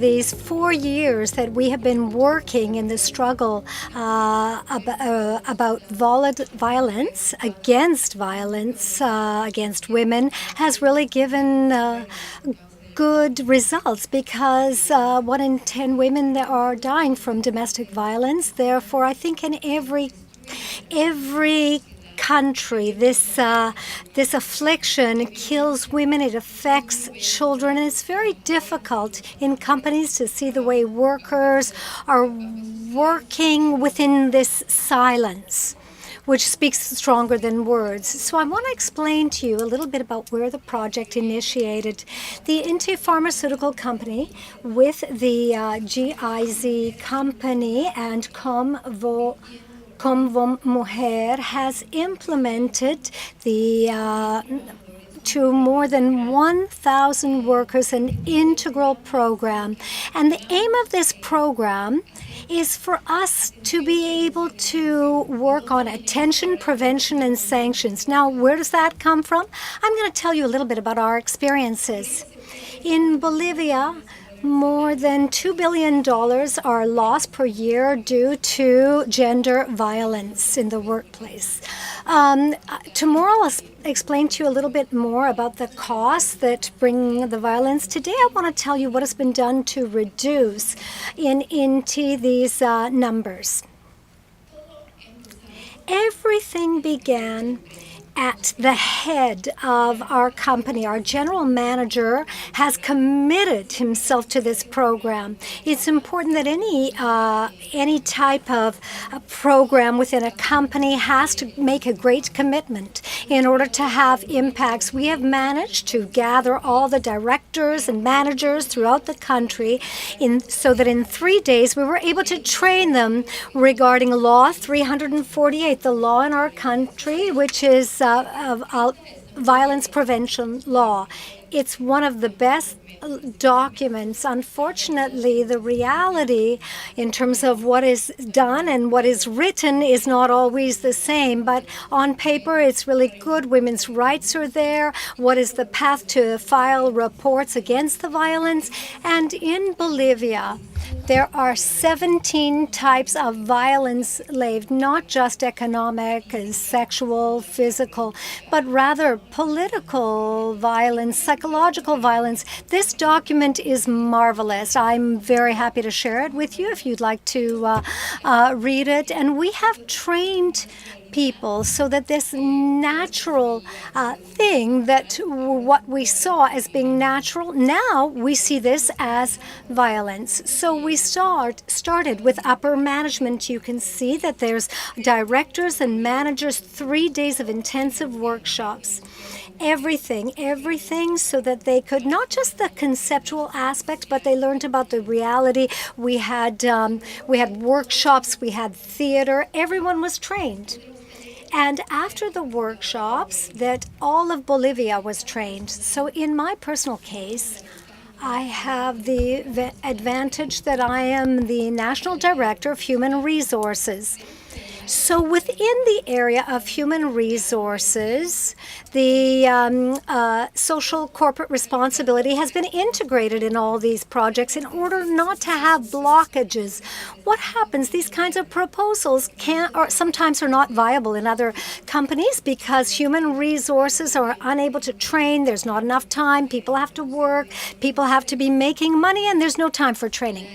these 4 years that we have been working in the struggle about violence against women has really given good results, because 1 in 10 women that are dying from domestic violence. Therefore, I think in every country, this affliction kills women. It affects children. And it's very difficult in companies to see the way workers are working within this silence, which speaks stronger than words. So I want to explain to you a little bit about where the project initiated. The INTI pharmaceutical company with the GIZ company and Como Mujer has implemented to more than 1,000 workers an integral program. And the aim of this program is for us to be able to work on attention, prevention, and sanctions. Now, where does that come from? I'm going to tell you a little bit about our experiences. In Bolivia, more than $2 billion are lost per year due to gender violence in the workplace. Tomorrow I'll explain to you a little bit more about the costs that bring the violence. Today I want to tell you what has been done to reduce in INTI these numbers. Everything began at the head of our company. Our general manager has committed himself to this program. It's important that any type of program within a company has to make a great commitment in order to have impacts. We have managed to gather all the directors and managers throughout the country so that in 3 days we were able to train them regarding Law 348, the law in our country, which is violence prevention law. It's one of the best documents. Unfortunately, the reality in terms of what is done and what is written is not always the same, but on paper it's really good. Women's rights are there. What is the path to file reports against the violence? And in Bolivia, there are 17 types of violence laid, not just economic and sexual, physical, but rather political violence, psychological violence. This document is marvelous. I'm very happy to share it with you if you'd like to read it. And we have trained people so that this natural thing, that what we saw as being natural, now we see this as violence. So we started with upper management. You can see that there's directors and managers, 3 days of intensive workshops. Everything, so that they could, not just the conceptual aspect, but they learned about the reality. We had workshops, we had theater. Everyone was trained. And after the workshops, that all of Bolivia was trained. So in my personal case, I have the advantage that I am the National Director of Human Resources. So within the area of human resources, the social corporate responsibility has been integrated in all these projects in order not to have blockages. What happens? These kinds of proposals sometimes are not viable in other companies because human resources are unable to train. There's not enough time. People have to work. People have to be making money, and there's no time for training.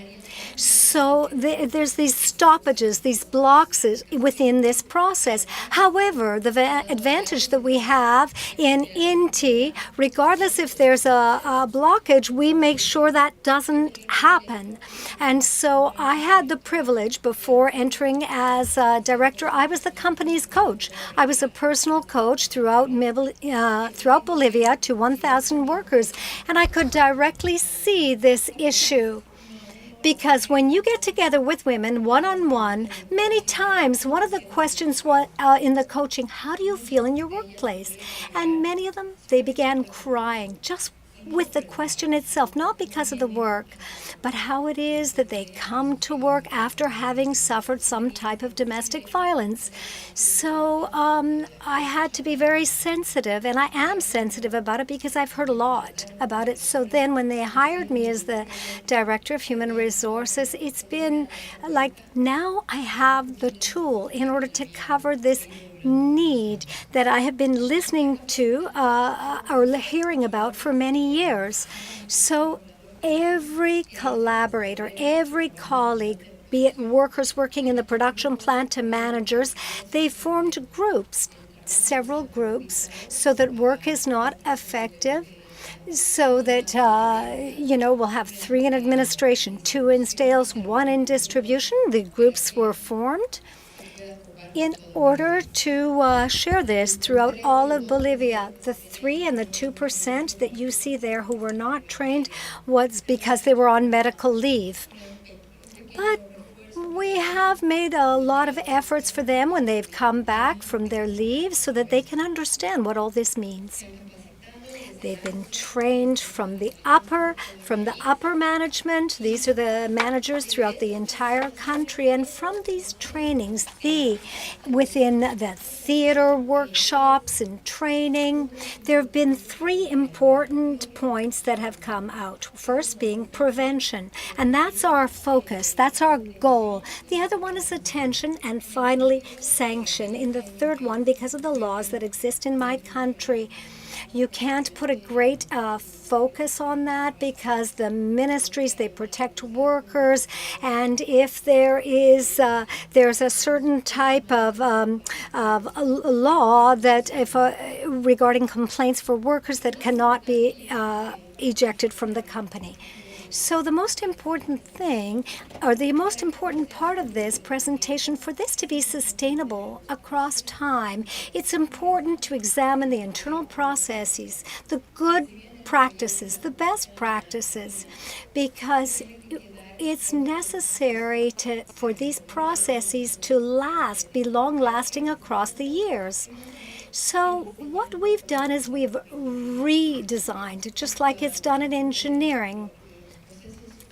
So there's these stoppages, these blocks within this process. However, the advantage that we have in INTI, regardless if there's a blockage, we make sure that doesn't happen. And so I had the privilege, before entering as a director, I was the company's coach. I was a personal coach throughout Bolivia to 1,000 workers, and I could directly see this issue. Because when you get together with women one-on-one, many times one of the questions in the coaching, how do you feel in your workplace? And many of them, they began crying, just with the question itself, not because of the work, but how it is that they come to work after having suffered some type of domestic violence. So I had to be very sensitive, and I am sensitive about it because I've heard a lot about it. So then when they hired me as the Director of Human Resources, it's been like now I have the tool in order to cover this need that I have been listening to or hearing about for many years. So every collaborator, every colleague, be it workers working in the production plant to managers, they formed groups, several groups, so that work is not effective. So that, we'll have 3 in administration, 2 in sales, 1 in distribution. The groups were formed in order to share this throughout all of Bolivia. The 3 and the 2% that you see there who were not trained was because they were on medical leave. But we have made a lot of efforts for them when they've come back from their leave so that they can understand what all this means. They've been trained from the upper management. These are the managers throughout the entire country. And from these trainings, within the theater workshops and training, there have been 3 important points that have come out. First being prevention. And that's our focus. That's our goal. The other one is attention. And finally, sanction. In the third one, because of the laws that exist in my country, you can't put a great focus on that because the ministries, they protect workers, and if there's a certain type of law that regarding complaints for workers that cannot be ejected from the company. So the most important thing, or the most important part of this presentation, for this to be sustainable across time, it's important to examine the internal processes, the good practices, the best practices, because it's necessary for these processes to be long-lasting across the years. So what we've done is we've redesigned, just like it's done in engineering,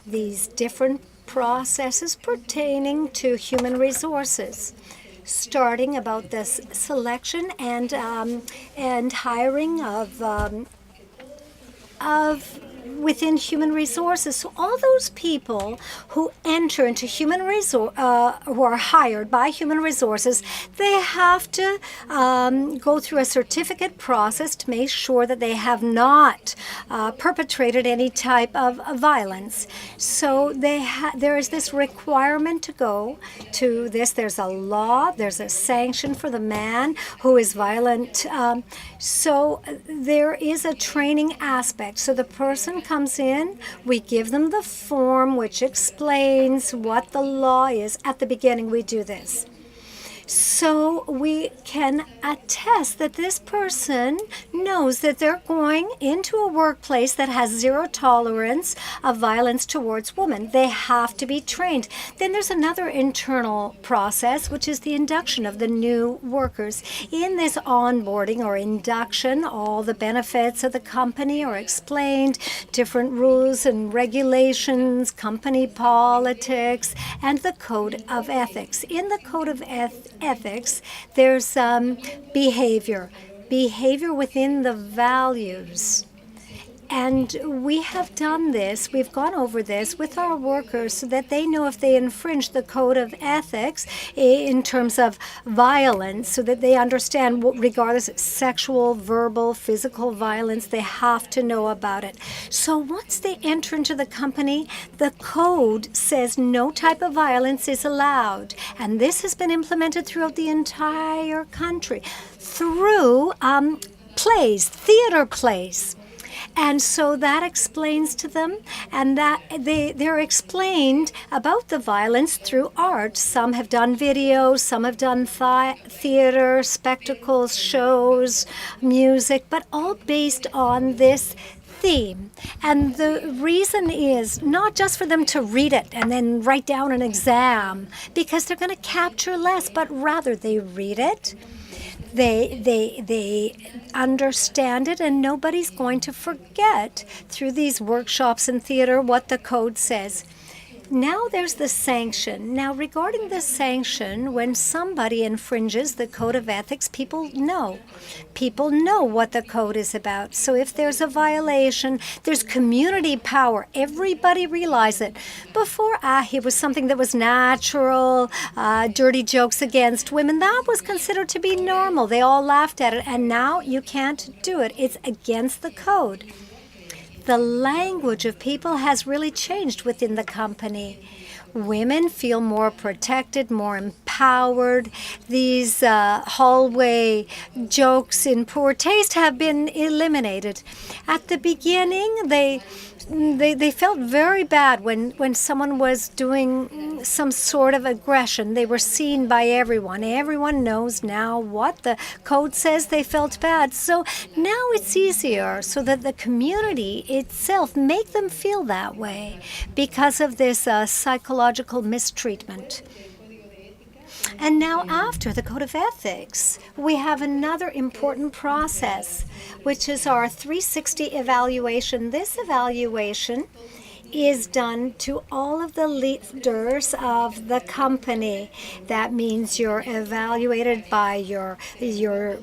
these different processes pertaining to human resources, starting about this selection and hiring of within human resources. So all those people who enter into human resource, who are hired by human resources, they have to go through a certificate process to make sure that they have not perpetrated any type of violence. So there is this requirement to go to this. There's a law, there's a sanction for the man who is violent. So there is a training aspect. So the person comes in, we give them the form which explains what the law is. At the beginning, we do this. So we can attest that this person knows that they're going into a workplace that has 0 tolerance of violence towards women. They have to be trained. Then there's another internal process, which is the induction of the new workers. In this onboarding or induction, all the benefits of the company are explained, different rules and regulations, company politics, and the code of ethics. In the code of ethics, there's behavior within the values. And we have done this, we've gone over this with our workers so that they know if they infringe the code of ethics in terms of violence, so that they understand, regardless of sexual, verbal, physical violence, they have to know about it. So once they enter into the company, the code says no type of violence is allowed. And this has been implemented throughout the entire country through theater plays. And so that explains to them, and that they're explained about the violence through art. Some have done videos, some have done theater, spectacles, shows, music, but all based on this theme. And the reason is not just for them to read it and then write down an exam, because they're going to capture less, but rather they read it, They understand it, and nobody's going to forget through these workshops and theater what the code says. Now there's the sanction. Now, regarding the sanction, when somebody infringes the code of ethics, people know. People know what the code is about. So if there's a violation, there's community power. Everybody realizes it. Before, it was something that was natural, dirty jokes against women. That was considered to be normal. They all laughed at it. And now you can't do it. It's against the code. The language of people has really changed within the company. Women feel more protected, more empowered. These hallway jokes in poor taste have been eliminated. At the beginning, they felt very bad when someone was doing some sort of aggression. They were seen by everyone. Everyone knows now what the code says. They felt bad. So now it's easier so that the community itself make them feel that way because of this psychological mistreatment. And now after the Code of Ethics, we have another important process, which is our 360 evaluation. This evaluation is done to all of the leaders of the company. That means you're evaluated by your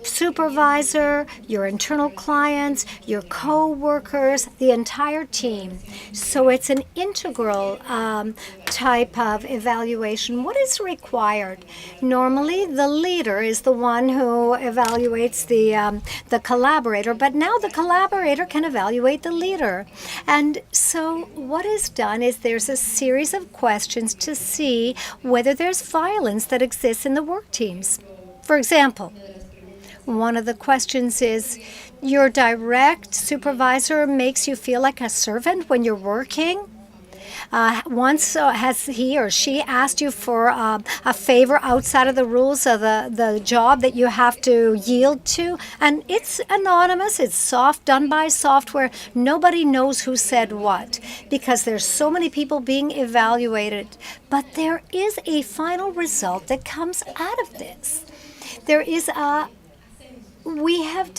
supervisor, your internal clients, your co-workers, the entire team. So it's an integral type of evaluation. What is required? Normally, the leader is the one who evaluates the collaborator, but now the collaborator can evaluate the leader. And so what is done is there's a series of questions to see whether there's violence that exists in the work teams. For example, one of the questions is, your direct supervisor makes you feel like a servant when you're working? Once has he or she asked you for a favor outside of the rules of the job that you have to yield to? And it's anonymous, it's soft, done by software. Nobody knows who said what because there's so many people being evaluated. But there is a final result that comes out of this. There is we have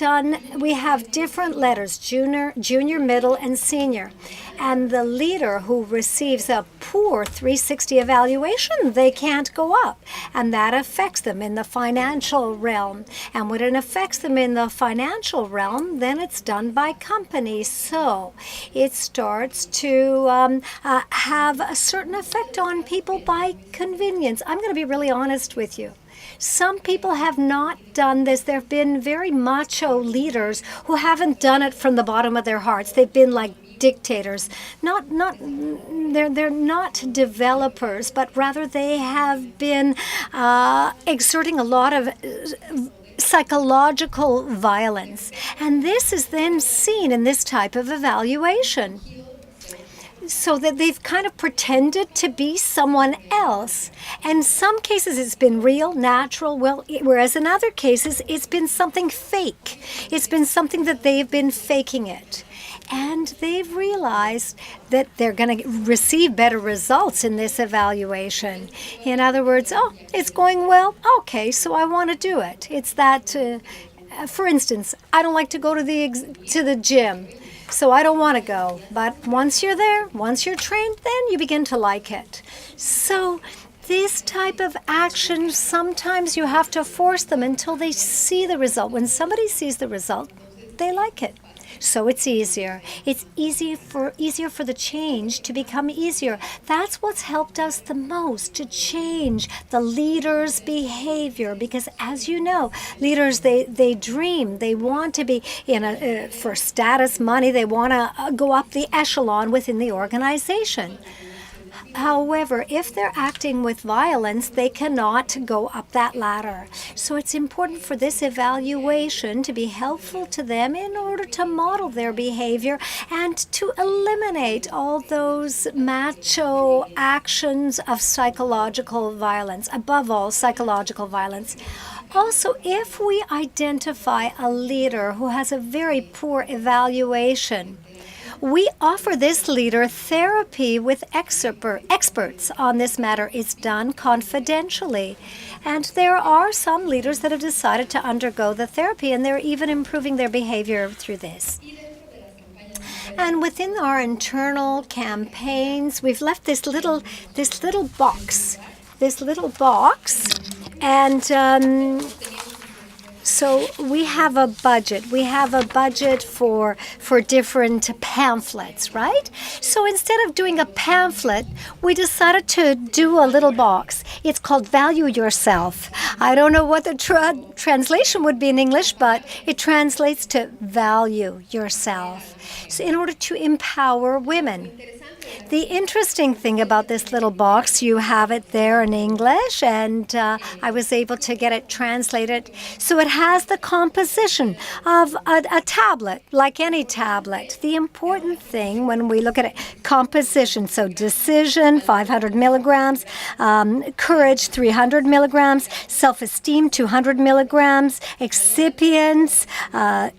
different letters, junior, middle, and senior. And the leader who receives a poor 360 evaluation, they can't go up. And that affects them in the financial realm. And when it affects them in the financial realm, then it's done by companies. So it starts to have a certain effect on people by convenience. I'm going to be really honest with you. Some people have not done this. There have been very macho leaders who haven't done it from the bottom of their hearts. They've been like dictators. They're not developers, but rather they have been exerting a lot of psychological violence. And this is then seen in this type of evaluation. So that they've kind of pretended to be someone else. And in some cases it's been real, natural, whereas in other cases it's been something fake. It's been something that they've been faking it. And they've realized that they're going to receive better results in this evaluation. In other words, it's going well, okay, so I want to do it. It's that, for instance, I don't like to go to the gym. So I don't want to go. But once you're there, once you're trained, then you begin to like it. So this type of action, sometimes you have to force them until they see the result. When somebody sees the result, they like it. So it's easier. It's easier for the change to become easier. That's what's helped us the most, to change the leader's behavior. Because as you know, leaders, they dream. They want to be for status, money. They want to go up the echelon within the organization. However, if they're acting with violence, they cannot go up that ladder. So it's important for this evaluation to be helpful to them in order to model their behavior and to eliminate all those macho actions of psychological violence, above all, psychological violence. Also, if we identify a leader who has a very poor evaluation, We offer this leader therapy with experts on this matter. It's done confidentially. And there are some leaders that have decided to undergo the therapy, and they're even improving their behavior through this. And within our internal campaigns, we've left this little box, and so we have a budget. We have a budget for different pamphlets, right? So instead of doing a pamphlet, we decided to do a little box. It's called Value Yourself. I don't know what the translation would be in English, but it translates to Value Yourself. So in order to empower women. The interesting thing about this little box, you have it there in English, and I was able to get it translated. So it has the composition of a tablet, like any tablet. The important thing when we look at it, composition, so decision, 500 milligrams, courage, 300 milligrams, self-esteem, 200 milligrams, excipients,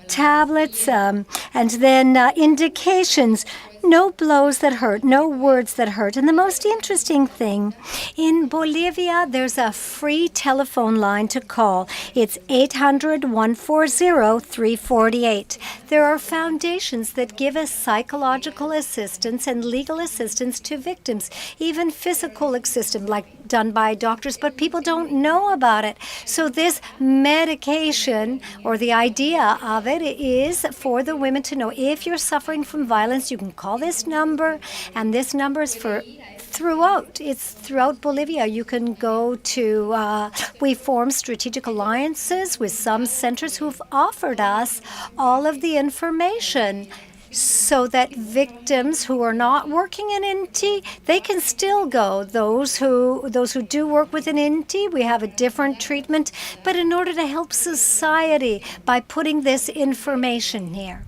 tablets, and then indications. No blows that hurt, no words that hurt. And the most interesting thing, in Bolivia, there's a free telephone line to call. It's 800-140-348. There are foundations that give us psychological assistance and legal assistance to victims, even physical assistance, like done by doctors, but people don't know about it. So this medication, or the idea of it, is for the women to know if you're suffering from violence, you can call this number, and this number is for throughout. It's throughout Bolivia. You can go to, we form strategic alliances with some centers who've offered us all of the information so that victims who are not working in INTI, they can still go. Those who do work with an INTI, we have a different treatment, but in order to help society by putting this information here.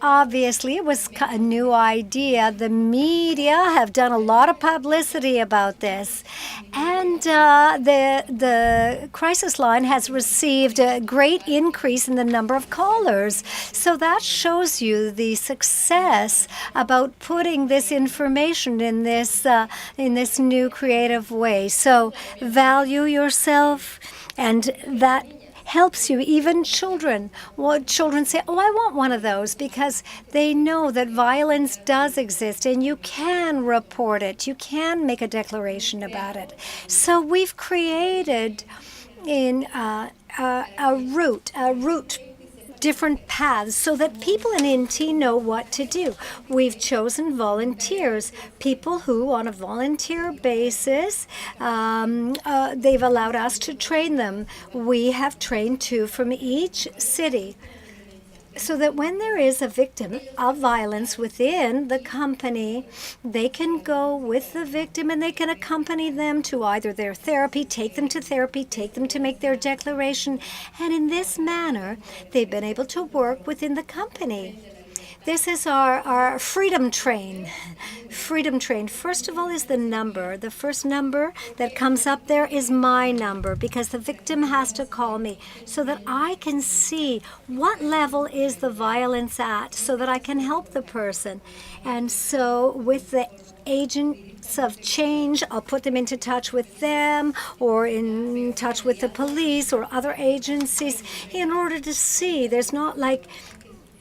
Obviously, it was a new idea. The media have done a lot of publicity about this. And the crisis line has received a great increase in the number of callers. So that shows you the success about putting this information in this new creative way. So value yourself, and that helps you. Even children. Well, children say, oh, I want one of those, because they know that violence does exist and you can report it. You can make a declaration about it. So we've created in a route, different paths so that people in INTI know what to do. We've chosen volunteers, people who, on a volunteer basis, they've allowed us to train them. We have trained 2 from each city, so that when there is a victim of violence within the company, they can go with the victim and they can accompany them to either their therapy, take them to make their declaration. And in this manner, they've been able to work within the company. This is our freedom train. Freedom train, first of all, is the number. The first number that comes up there is my number, because the victim has to call me so that I can see what level is the violence at, so that I can help the person. And so with the agents of change, I'll put them into touch with them or in touch with the police or other agencies in order to see. There's not like,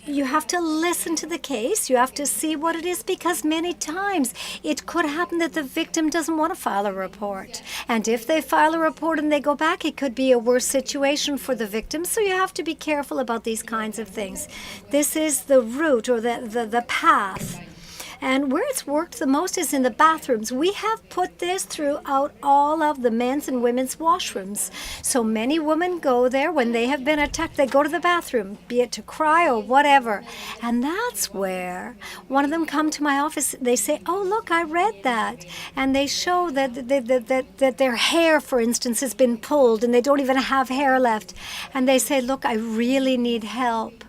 you have to listen to the case. You have to see what it is, because many times it could happen that the victim doesn't want to file a report. And if they file a report and they go back, it could be a worse situation for the victim. So you have to be careful about these kinds of things. This is the route, or the path. And where it's worked the most is in the bathrooms. We have put this throughout all of the men's and women's washrooms. So many women go there when they have been attacked. They go to the bathroom, be it to cry or whatever. And that's where one of them come to my office. They say, oh, look, I read that. And they show that their hair, for instance, has been pulled and they don't even have hair left. And they say, look, I really need help.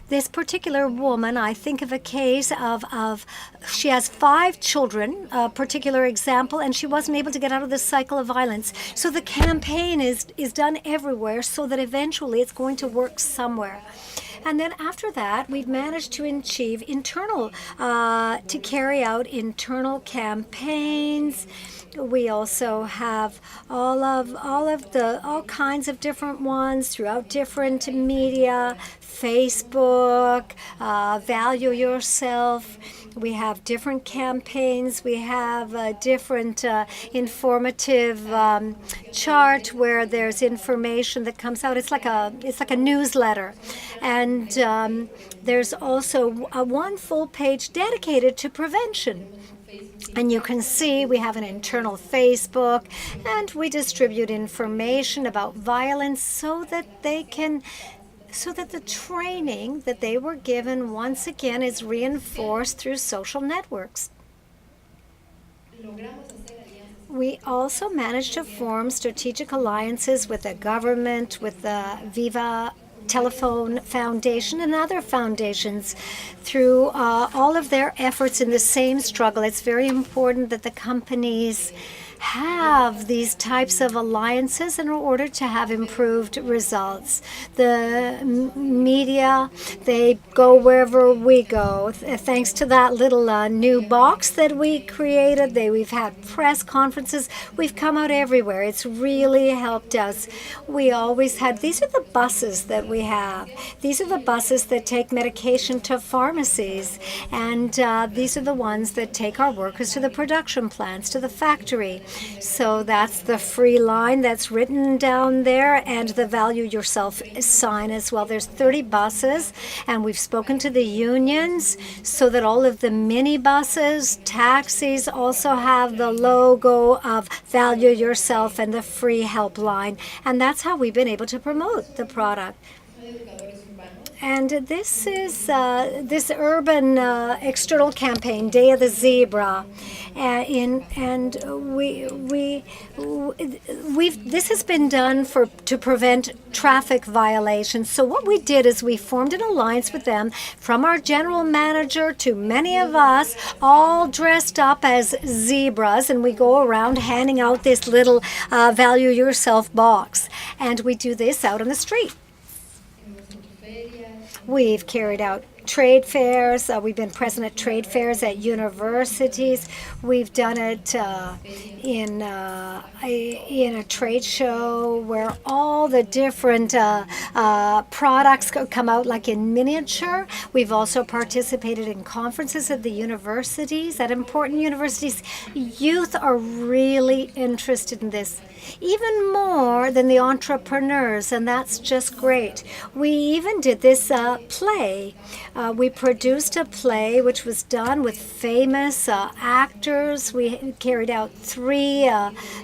This particular woman, I think of a case of she has 5 children, a particular example, and she wasn't able to get out of this cycle of violence. So the campaign is done everywhere so that eventually it's going to work somewhere. And then after that, we've managed to achieve to carry out internal campaigns. We also have all kinds of different ones throughout different media, Facebook, Value Yourself. We have different campaigns. We have a different informative chart where there's information that comes out. It's like a newsletter, and there's also one full page dedicated to prevention. And you can see we have an internal Facebook, and we distribute information about violence so that the training that they were given once again is reinforced through social networks. We also managed to form strategic alliances with the government, with the Viva Telephone Foundation and other foundations through all of their efforts in the same struggle. It's very important that the companies have these types of alliances in order to have improved results. The media, they go wherever we go. Thanks to that little new box that we created, we've had press conferences. We've come out everywhere. It's really helped us. We always had, these are the buses that we have. These are the buses that take medication to pharmacies. And these are the ones that take our workers to the production plants, to the factory. So that's the free line that's written down there, and the Value Yourself sign as well. There's 30 buses, and we've spoken to the unions so that all of the minibuses, taxis also have the logo of Value Yourself and the free helpline. And that's how we've been able to promote the product. And this is this urban external campaign, Day of the Zebra, this has been done to prevent traffic violations. So what we did is we formed an alliance with them, from our general manager to many of us, all dressed up as zebras, and we go around handing out this little Value Yourself box, and we do this out on the street. We've carried out trade fairs. We've been present at trade fairs at universities. We've done it in a trade show where all the different products come out like in miniature. We've also participated in conferences at the universities, at important universities. Youth are really interested in this, even more than the entrepreneurs, and that's just great. We even did this play. We produced a play which was done with famous actors. We carried out 3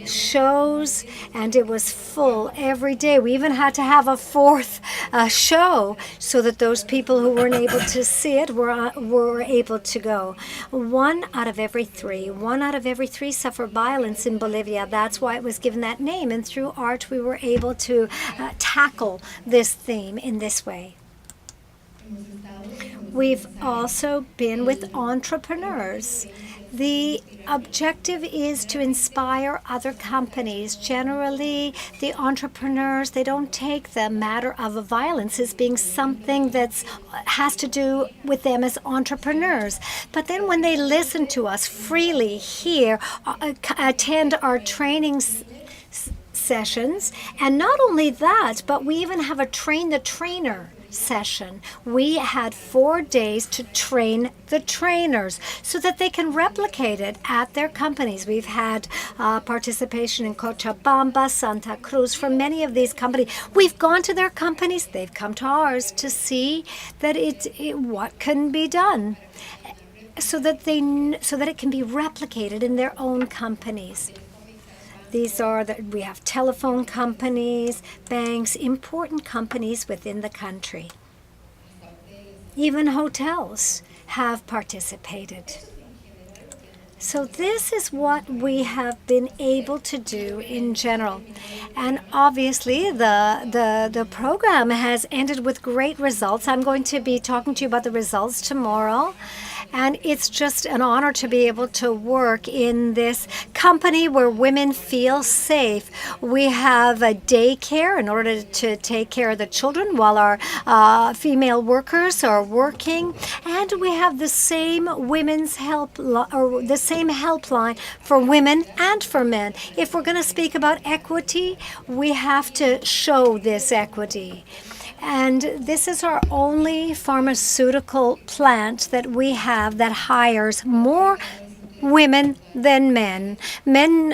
shows, and it was full every day. We even had to have a 4th show so that those people who weren't able to see it were able to go. 1 out of every 3 suffer violence in Bolivia. That's why it was given that name, and through art we were able to tackle this theme in this way. We've also been with entrepreneurs. The objective is to inspire other companies. Generally, the entrepreneurs, they don't take the matter of violence as being something that has to do with them as entrepreneurs. But then when they listen to us freely here, attend our training sessions, and not only that, but we even have a train the trainer session. We had 4 days to train the trainers so that they can replicate it at their companies. We've had participation in Cochabamba, Santa Cruz, from many of these companies. We've gone to their companies, they've come to ours to see that what can be done so that it can be replicated in their own companies. We have telephone companies, banks, important companies within the country. Even hotels have participated. So this is what we have been able to do in general. And obviously the program has ended with great results. I'm going to be talking to you about the results tomorrow. And it's just an honor to be able to work in this company where women feel safe. We have a daycare in order to take care of the children while our female workers are working. And we have the same women's or the same helpline for women and for men. If we're going to speak about equity, we have to show this equity. And this is our only pharmaceutical plant that we have that hires more women than men. Men,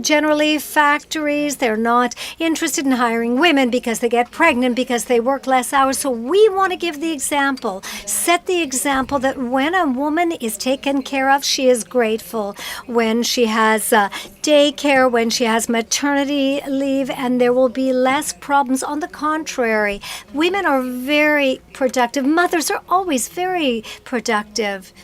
generally factories, they're not interested in hiring women because they get pregnant, because they work less hours. So we want to give the example, set the example that when a woman is taken care of, she is grateful. When she has daycare, when she has maternity leave, and there will be less problems. On the contrary, women are very productive. Mothers are always very productive,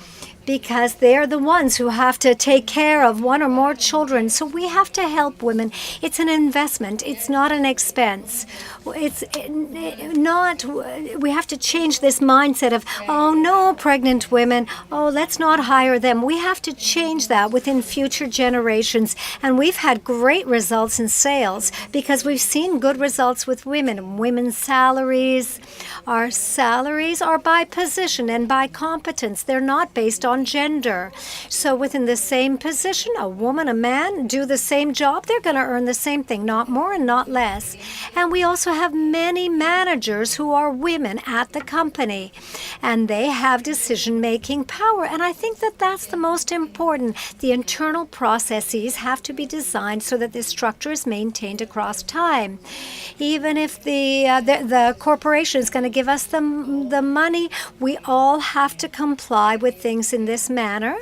because they're the ones who have to take care of one or more children. So we have to help women. It's an investment. It's not an expense. It's not, we have to change this mindset of, oh, no, pregnant women, oh, let's not hire them. We have to change that within future generations. And we've had great results in sales because we've seen good results with women. Women's salaries, our salaries are by position and by competence. They're not based on gender. So within the same position, a woman, a man do the same job, they're going to earn the same thing, not more and not less. And we also have many managers who are women at the company, and they have decision-making power. And I think that that's the most important. The internal processes have to be designed so that this structure is maintained across time. Even if the corporation is going to give us the money, we all have to comply with things in this manner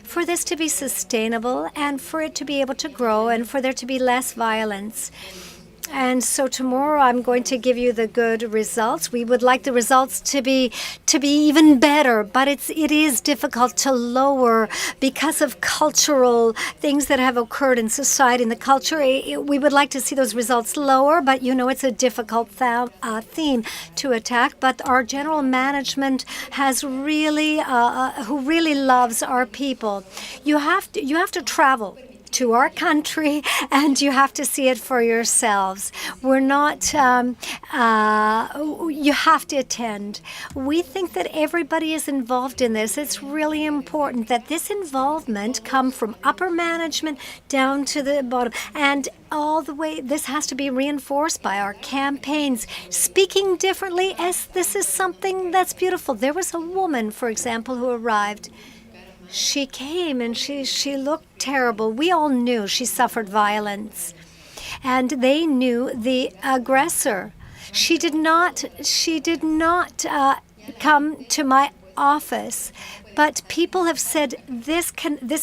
for this to be sustainable and for it to be able to grow and for there to be less violence. And so tomorrow I'm going to give you the good results. We would like the results to be even better, but it is difficult to lower because of cultural things that have occurred in society and the culture. We would like to see those results lower, but it's a difficult theme to attack. But our general management has really, who really loves our people. You have to travel to our country, and you have to see it for yourselves. We're not, you have to attend. We think that everybody is involved in this. It's really important that this involvement come from upper management down to the bottom. And all the way, this has to be reinforced by our campaigns. Speaking differently, as this is something that's beautiful. There was a woman, for example, who arrived. She came and she looked terrible. We all knew she suffered violence, and they knew the aggressor. She did not come to my office, but people have said this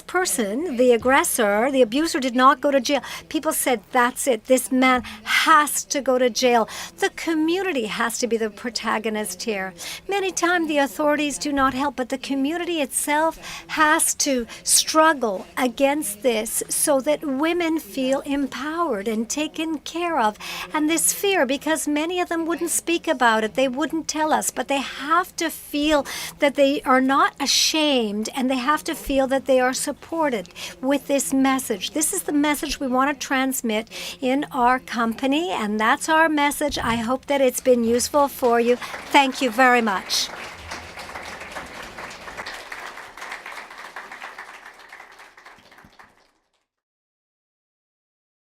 person, the aggressor, the abuser, did not go to jail. People said, that's it, this man has to go to jail. The community has to be the protagonist here. Many times the authorities do not help, but the community itself has to struggle against this so that women feel empowered and taken care of. And this fear, because many of them wouldn't speak about it, they wouldn't tell us, but they have to feel that they are not ashamed, and they have to feel that they are supported with this message. This is the message we want to transmit in our company, and that's our message. I hope that it's been useful for you. Thank you very much.